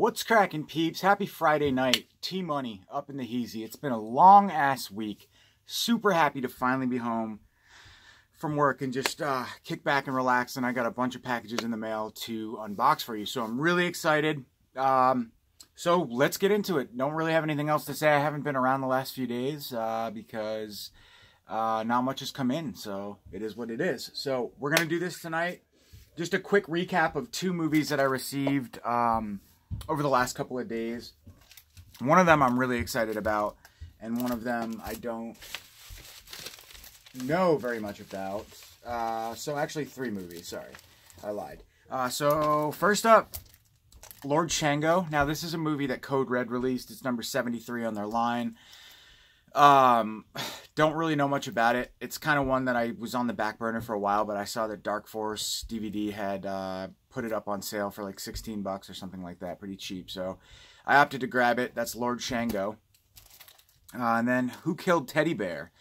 What's cracking, peeps? Happy Friday night. T-Money up in the Heezy. It's been a long-ass week. Super happy to finally be home from work and just kick back and relax. And I got a bunch of packages in the mail to unbox for you. So I'm really excited. So let's get into it. Don't really have anything else to say. I haven't been around the last few days because not much has come in. So it is what it is. So we're going to do this tonight. Just a quick recap of two movies that I received over the last couple of days. One of them I'm really excited about, and one of them I don't know very much about. So actually three movies, sorry. I lied. So first up, Lord Shango. Now this is a movie that Code Red released. It's number 73 on their line. Don't really know much about it. It's kind of one that I was on the back burner for a while, but I saw that Dark Force DVD had put it up on sale for like $16 or something like that, pretty cheap. So I opted to grab it. That's Lord Shango. And then Who Killed Teddy Bear?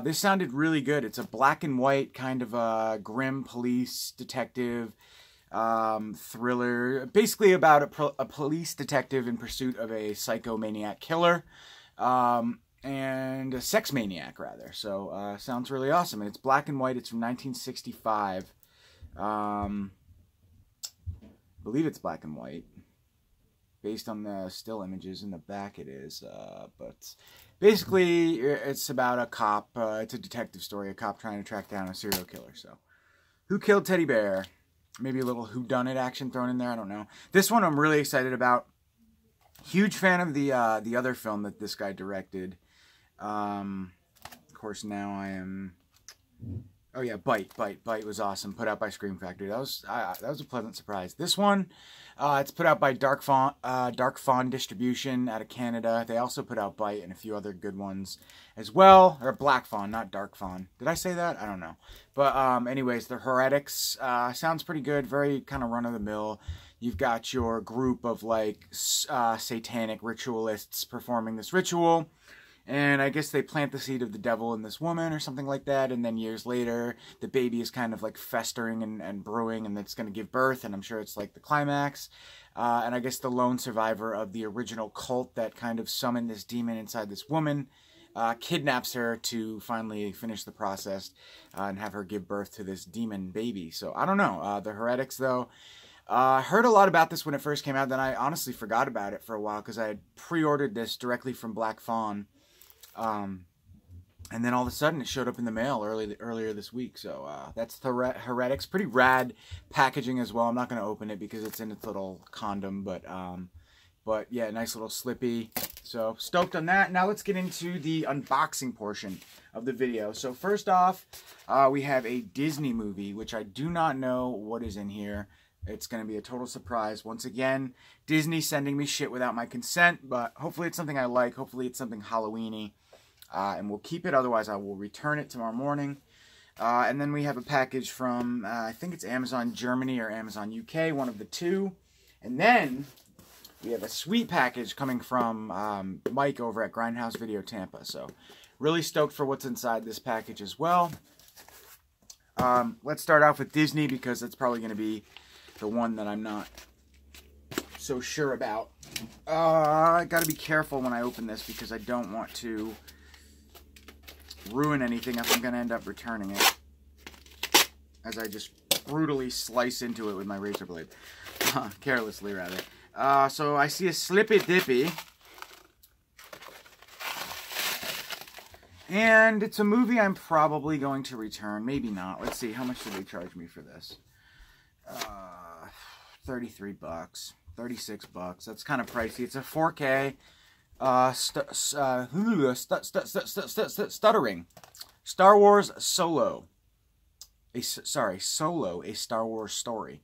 This sounded really good. It's a black and white kind of a grim police detective thriller, basically about a police detective in pursuit of a psychomaniac killer. And a sex maniac, rather. So, sounds really awesome. And it's black and white. It's from 1965. I believe it's black and white. Based on the still images in the back it is. But basically, it's about a cop. It's a detective story. A cop trying to track down a serial killer. So, Who Killed Teddy Bear? Maybe a little whodunit action thrown in there. I don't know. This one I'm really excited about. Huge fan of the other film that this guy directed. Of course, now I am. Oh yeah, Bite was awesome. Put out by Scream Factory. That was a pleasant surprise. This one, it's put out by Dark Fawn Distribution out of Canada. They also put out Bite and a few other good ones as well. Or Black Fawn, not Dark Fawn. Did I say that? I don't know. But anyways, the Heretics sounds pretty good. Very kind of run of the mill. You've got your group of like satanic ritualists performing this ritual. And I guess they plant the seed of the devil in this woman or something like that. And then years later, the baby is kind of like festering and brewing, and it's going to give birth. And I'm sure it's like the climax. And I guess the lone survivor of the original cult that kind of summoned this demon inside this woman kidnaps her to finally finish the process and have her give birth to this demon baby. So I don't know. The Heretics, though. I heard a lot about this when it first came out. Then I honestly forgot about it for a while because I had pre-ordered this directly from Black Fawn. And then all of a sudden it showed up in the mail earlier this week. So that's the Heretics. Pretty rad packaging as well. I'm not going to open it because it's in its little condom. But yeah, nice little slippy. So stoked on that. Now let's get into the unboxing portion of the video. So first off, we have a Disney movie, which I do not know what is in here. It's going to be a total surprise. Once again, Disney sending me shit without my consent, but hopefully it's something I like. Hopefully it's something Halloween-y, and we'll keep it. Otherwise, I will return it tomorrow morning. And then we have a package from, I think it's Amazon Germany or Amazon UK, one of the two. And then we have a sweet package coming from Mike over at Grindhouse Video Tampa. So really stoked for what's inside this package as well. Let's start off with Disney because that's probably going to be the one that I'm not so sure about. I gotta be careful when I open this because I don't want to ruin anything if I'm gonna end up returning it, as I just brutally slice into it with my razor blade. Carelessly, rather. So I see a Slippy Dippy. And it's a movie I'm probably going to return. Maybe not. Let's see. How much did they charge me for this? $33, $36. That's kind of pricey. It's a 4K stuttering Star Wars Solo. Solo, a Star Wars story.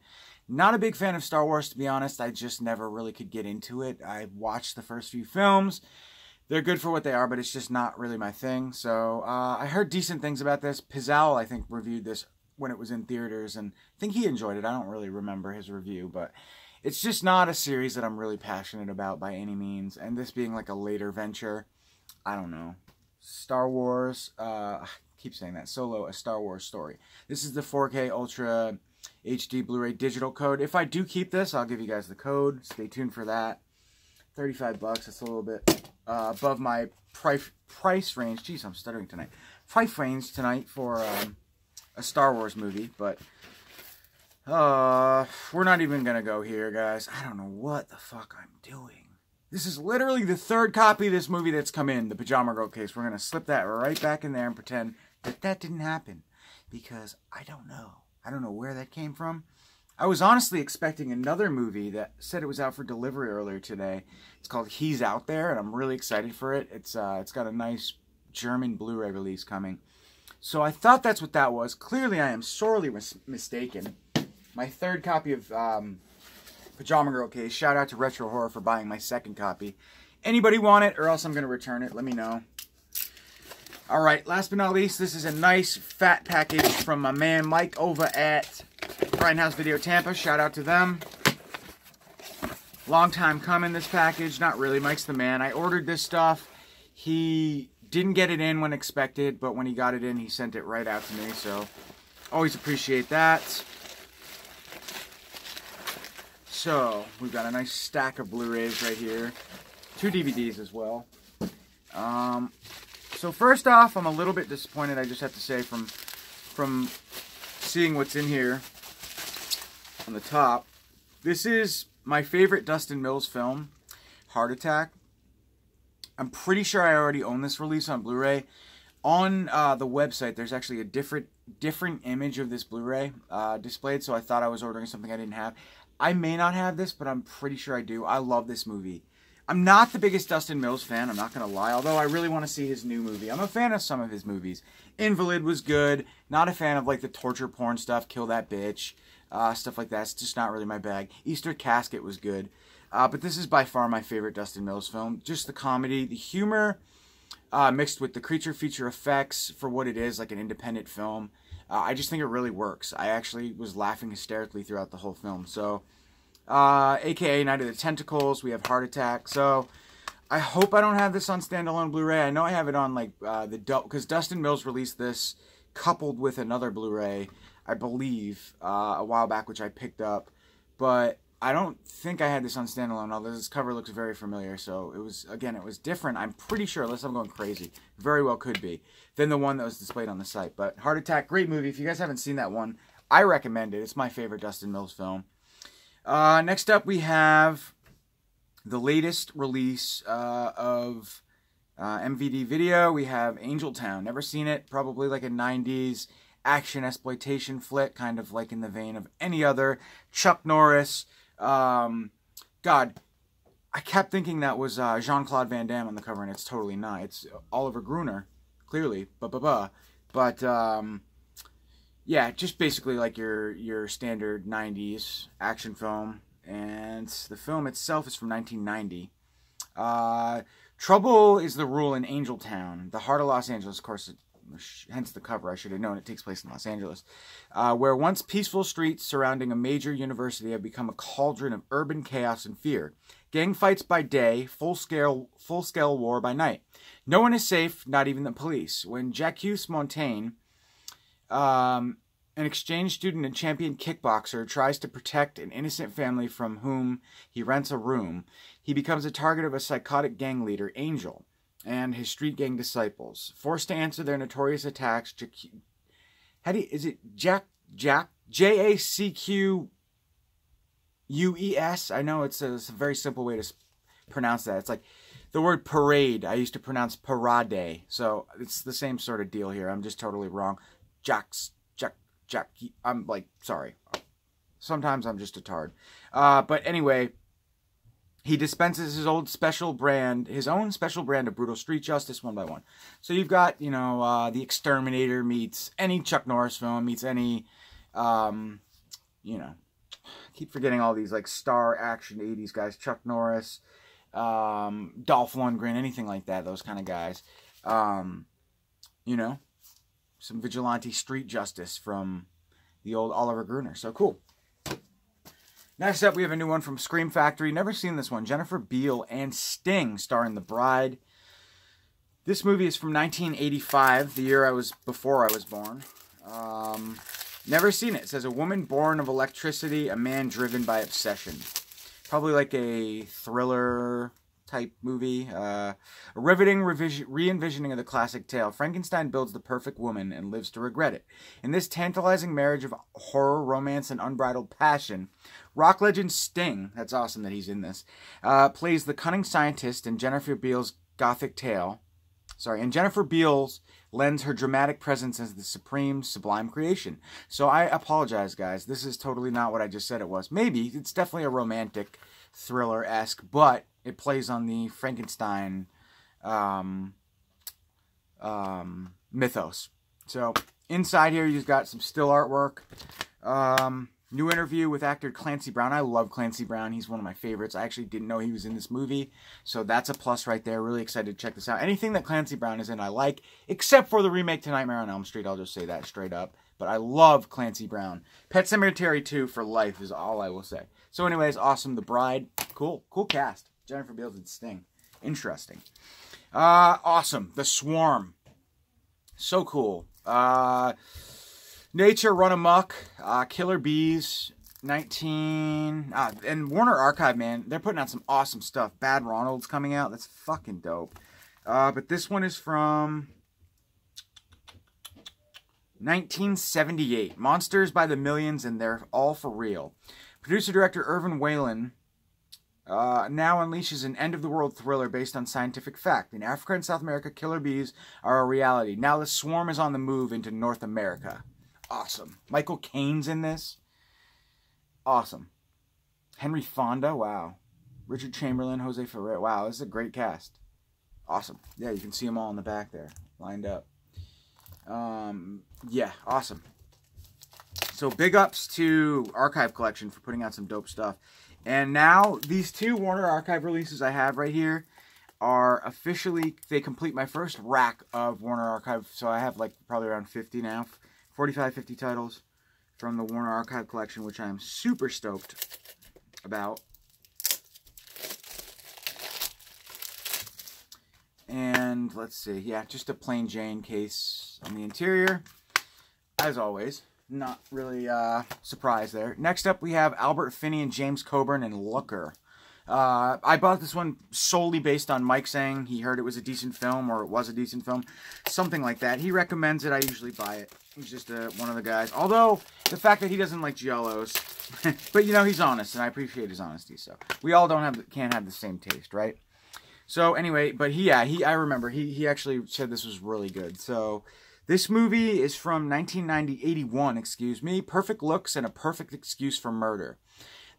Not a big fan of Star Wars, to be honest. I just never really could get into it. I watched the first few films. They're good for what they are, but it's just not really my thing. So I heard decent things about this. Pizzal, I think, reviewed this when it was in theaters, and I think he enjoyed it. I don't really remember his review, but it's just not a series that I'm really passionate about by any means. And this being like a later venture, I don't know. Star Wars, I keep saying that, Solo, a Star Wars story. This is the 4K Ultra HD Blu-ray digital code. If I do keep this, I'll give you guys the code. Stay tuned for that. 35 bucks. That's a little bit above my price range. Jeez, I'm stuttering tonight. Price range tonight for a Star Wars movie, but we're not even gonna go here, guys. I don't know what the fuck I'm doing. This is literally the third copy of this movie that's come in, the Pajama Girl case. We're gonna slip that right back in there and pretend that that didn't happen, because I don't know. I don't know where that came from. I was honestly expecting another movie that said it was out for delivery earlier today. It's called He's Out There, and I'm really excited for it. It's got a nice German Blu-ray release coming. So I thought that's what that was. Clearly, I am sorely mistaken. My third copy of Pajama Girl case. Shout out to Retro Horror for buying my second copy. Anybody want it, or else I'm going to return it? Let me know. Alright, last but not least, this is a nice fat package from my man Mike over at Grindhouse Video Tampa. Shout out to them. Long time coming, this package. Not really, Mike's the man. I ordered this stuff. He didn't get it in when expected, but when he got it in, he sent it right out to me, so always appreciate that. So, we've got a nice stack of Blu-rays right here. 2 DVDs as well. So first off, I'm a little bit disappointed, I just have to say, from seeing what's in here on the top. This is my favorite Dustin Mills film, Heart Attack. I'm pretty sure I already own this release on Blu-ray. On the website, there's actually a different image of this Blu-ray displayed, so I thought I was ordering something I didn't have. I may not have this, but I'm pretty sure I do. I love this movie. I'm not the biggest Dustin Mills fan, I'm not going to lie, although I really want to see his new movie. I'm a fan of some of his movies. Invalid was good. Not a fan of, like, the torture porn stuff, Kill That Bitch, stuff like that. It's just not really my bag. Easter Casket was good. But this is by far my favorite Dustin Mills film. Just the comedy, the humor, mixed with the creature feature effects for what it is, like an independent film. I just think it really works. I actually was laughing hysterically throughout the whole film. So, aka Night of the Tentacles, we have Heart Attack. So, I hope I don't have this on standalone Blu-ray. I know I have it on, like, because Dustin Mills released this coupled with another Blu-ray, I believe, a while back, which I picked up. But I don't think I had this on standalone, although this cover looks very familiar. So, it was different, I'm pretty sure, unless I'm going crazy. Very well could be, than the one that was displayed on the site. But Heart Attack, great movie. If you guys haven't seen that one, I recommend it. It's my favorite Dustin Mills film. Next up, we have the latest release of MVD Video. We have Angel Town. Never seen it. Probably like a 90s action exploitation flick, kind of like in the vein of any other. Chuck Norris. God, I kept thinking that was Jean-Claude Van Damme on the cover, and it's totally not. It's Oliver Gruner, clearly. But yeah, just basically like your standard 90s action film. And the film itself is from 1990. Trouble is the rule in Angel Town, the heart of Los Angeles. Of course, hence the cover. I should have known it takes place in Los Angeles. Where once peaceful streets surrounding a major university have become a cauldron of urban chaos and fear. Gang fights by day, full-scale war by night. No one is safe, not even the police. When Jacques Montaigne, an exchange student and champion kickboxer, tries to protect an innocent family from whom he rents a room, he becomes a target of a psychotic gang leader, Angel, and his street gang disciples. Forced to answer their notorious attacks, J-A-C-Q-U-E-S? I know it's a very simple way to pronounce that. It's like the word parade. I used to pronounce parade. So it's the same sort of deal here. I'm just totally wrong. I'm like, sorry. Sometimes I'm just a tard. But anyway, he dispenses his own special brand of brutal street justice one by one. So you've got, you know, The Exterminator meets any Chuck Norris film, meets any, you know, I keep forgetting all these, like, star action 80s guys. Chuck Norris, Dolph Lundgren, anything like that, those kind of guys. You know, some vigilante street justice from the old Oliver Gruner. So cool. Next up, we have a new one from Scream Factory. Never seen this one. Jennifer Beal and Sting starring The Bride. This movie is from 1985, the year before I was born. Never seen it. It says, a woman born of electricity, a man driven by obsession. Probably like a thriller type movie. A riveting re-envisioning of the classic tale. Frankenstein builds the perfect woman and lives to regret it. In this tantalizing marriage of horror, romance, and unbridled passion, rock legend Sting, that's awesome that he's in this, plays the cunning scientist in Jennifer Beals' gothic tale. And Jennifer Beals lends her dramatic presence as the supreme, sublime creation. So I apologize, guys. This is totally not what I just said it was. Maybe. It's definitely a romantic thriller-esque, but it plays on the Frankenstein mythos. So inside here, you've got some still artwork. New interview with actor Clancy Brown. I love Clancy Brown. He's one of my favorites. I actually didn't know he was in this movie, so that's a plus right there. Really excited to check this out. Anything that Clancy Brown is in, I like, except for the remake to Nightmare on Elm Street. I'll just say that straight up. But I love Clancy Brown. Pet Sematary 2 for life is all I will say. So anyways, awesome. The Bride. Cool. Cool cast. Jennifer Beals and Sting. Interesting. Awesome. The Swarm. So cool. Nature Run Amok, Killer Bees, and Warner Archive, man, they're putting out some awesome stuff. Bad Ronald's coming out. That's fucking dope. But this one is from 1978. Monsters by the Millions, and they're all for real. Producer-director Irvin Whalen now unleashes an end-of-the-world thriller based on scientific fact. In Africa and South America, killer bees are a reality. Now the swarm is on the move into North America. Awesome. Michael Caine's in this. Awesome. Henry Fonda. Wow. Richard Chamberlain. Jose Ferrer. Wow, this is a great cast. Awesome. Yeah, you can see them all in the back there. Lined up. Yeah, awesome. So big ups to Archive Collection for putting out some dope stuff. And now, these two Warner Archive releases I have right here are officially, they complete my first rack of Warner Archive. So I have like probably around 50 now. 45, 50 titles from the Warner Archive Collection, which I am super stoked about. And let's see, yeah, just a plain Jane case on the interior. As always, not really surprised there. Next up, we have Albert Finney and James Coburn in Looker. I bought this one solely based on Mike saying he heard it was a decent film, or it was a decent film. Something like that. He recommends it. I usually buy it. He's just one of the guys. Although, the fact that he doesn't like Giallos. But, you know, he's honest, and I appreciate his honesty. So, we all can't have the same taste, right? So, anyway, but I remember, he actually said this was really good. So, this movie is from 81, excuse me. Perfect looks and a perfect excuse for murder.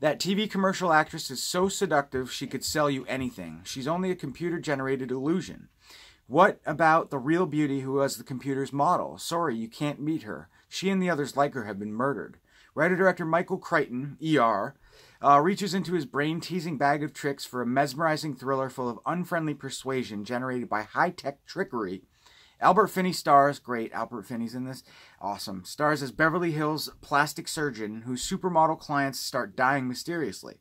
That TV commercial actress is so seductive she could sell you anything. She's only a computer-generated illusion. What about the real beauty who was the computer's model? Sorry, you can't meet her. She and the others like her have been murdered. Writer-director Michael Crichton, ER, reaches into his brain-teasing bag of tricks for a mesmerizing thriller full of unfriendly persuasion generated by high-tech trickery. Albert Finney stars, great, Albert Finney's in this, awesome, stars as Beverly Hills plastic surgeon whose supermodel clients start dying mysteriously.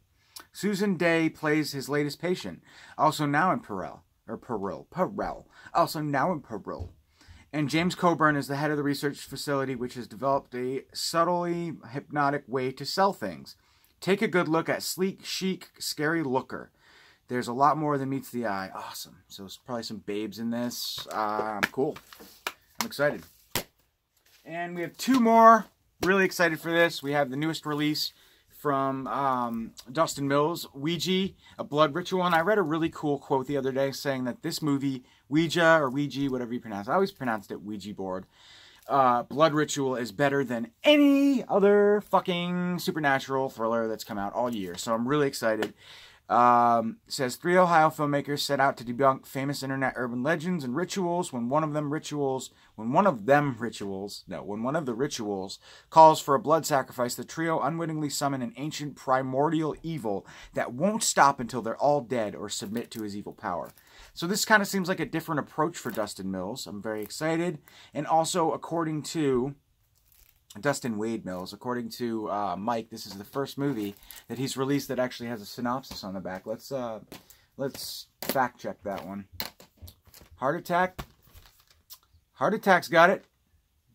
Susan Day plays his latest patient, also now in Perel. Also now in Perel. And James Coburn is the head of the research facility which has developed a subtly hypnotic way to sell things. Take a good look at sleek, chic, scary Looker. There's a lot more than meets the eye. Awesome. So there's probably some babes in this. Cool. I'm excited. And we have two more. Really excited for this. We have the newest release from Dustin Mills, Ouija, A Blood Ritual. And I read a really cool quote the other day saying that this movie, Ouija or Ouija, whatever you pronounce it, I always pronounced it Ouija board, Blood Ritual is better than any other fucking supernatural thriller that's come out all year. So I'm really excited. Says 3 Ohio filmmakers set out to debunk famous internet urban legends and rituals. When one of the rituals calls for a blood sacrifice, the trio unwittingly summon an ancient primordial evil that won't stop until they're all dead or submit to his evil power. So this kind of seems like a different approach for Dustin Mills. I'm very excited. And also, according to Dustin Wade Mills, according to Mike, this is the first movie that he's released that actually has a synopsis on the back. Let's fact check that one. Heart Attack's got it.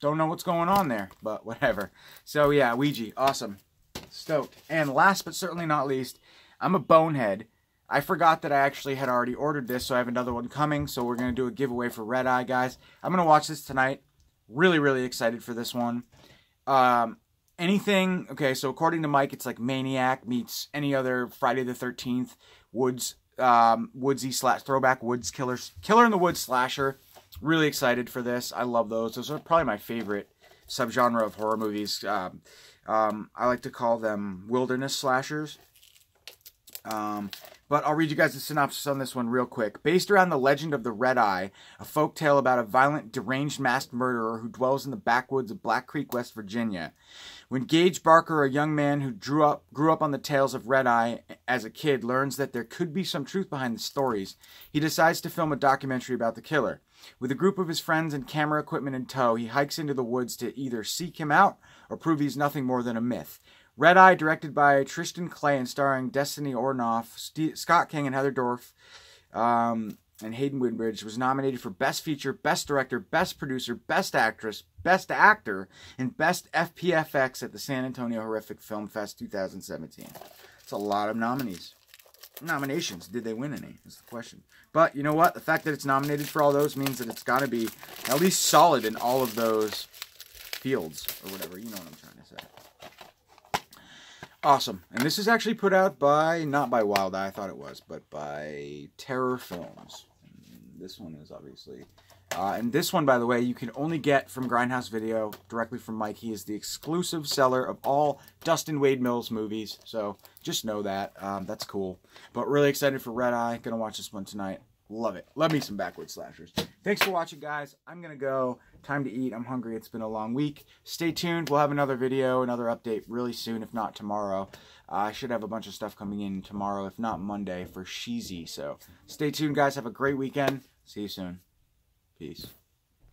don't know what's going on there, but whatever. So yeah, Ouija, awesome. Stoked. And last but certainly not least, I'm a bonehead. I forgot that I actually had already ordered this, so I have another one coming. So we're going to do a giveaway for Red Eye, guys. I'm going to watch this tonight. Really, really excited for this one. Anything, okay, so according to Mike, it's like Maniac meets any other Friday the 13th, woodsy slash throwback woods killer in the woods slasher. Really excited for this. I love those. Those are probably my favorite subgenre of horror movies. I like to call them wilderness slashers. But I'll read you guys the synopsis on this one real quick. Based around the legend of the Red Eye, a folk tale about a violent, deranged masked murderer who dwells in the backwoods of Black Creek, West Virginia. When Gage Barker, a young man who grew up on the tales of Red Eye as a kid, learns that there could be some truth behind the stories, he decides to film a documentary about the killer. With a group of his friends and camera equipment in tow, he hikes into the woods to either seek him out or prove he's nothing more than a myth. Red Eye, directed by Tristan Clay and starring Destiny Ornoff, Scott King, and Heather Dorff, and Hayden Woodbridge, was nominated for Best Feature, Best Director, Best Producer, Best Actress, Best Actor, and Best FPFX at the San Antonio Horrific Film Fest 2017. It's a lot of nominations. Did they win any? Is the question. But you know what? The fact that it's nominated for all those means that it's got to be at least solid in all of those fields or whatever. You know what I'm trying to say. Awesome. And this is actually put out by, not by Wild Eye, I thought it was, but by Terror Films. And this one is obviously... and this one, by the way, you can only get from Grindhouse Video, directly from Mike. He is the exclusive seller of all Dustin Wade Mills movies, so just know that. That's cool. But really excited for Red Eye. Gonna watch this one tonight. Love it. Love me some backwoods slashers. Thanks for watching, guys. I'm gonna go. Time to eat. I'm hungry. It's been a long week. Stay tuned. We'll have another video, another update really soon, if not tomorrow. I should have a bunch of stuff coming in tomorrow, if not Monday, for Sheezy. So stay tuned, guys. Have a great weekend. See you soon. Peace.